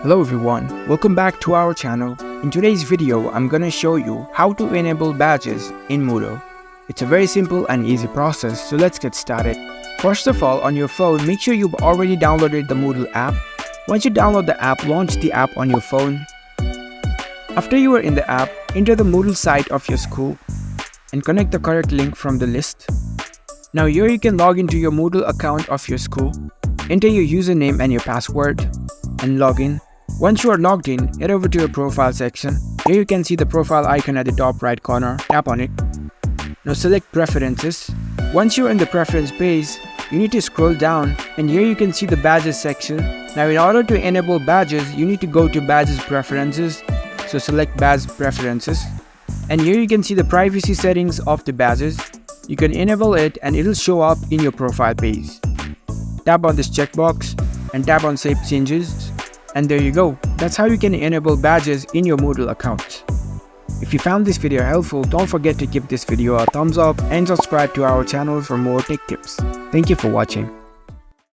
Hello everyone, welcome back to our channel. In today's video, I'm gonna show you how to enable badges in Moodle. It's a very simple and easy process, so let's get started. First of all, on your phone, make sure you've already downloaded the Moodle app. Once you download the app, launch the app on your phone. After you are in the app, enter the Moodle site of your school and connect the correct link from the list. Now here you can log into your Moodle account of your school. Enter your username and your password and log in. Once you are logged in, head over to your profile section. Here you can see the profile icon at the top right corner. Tap on it. Now select Preferences. Once you're in the preference page, you need to scroll down and here you can see the badges section. Now in order to enable badges, you need to go to Badges Preferences. So select Badge Preferences. And here you can see the privacy settings of the badges. You can enable it and it'll show up in your profile page. Tap on this checkbox and tap on Save Changes. And there you go. That's how you can enable badges in your Moodle account. If you found this video helpful, don't forget to give this video a thumbs up and subscribe to our channel for more tech tips. Thank you for watching.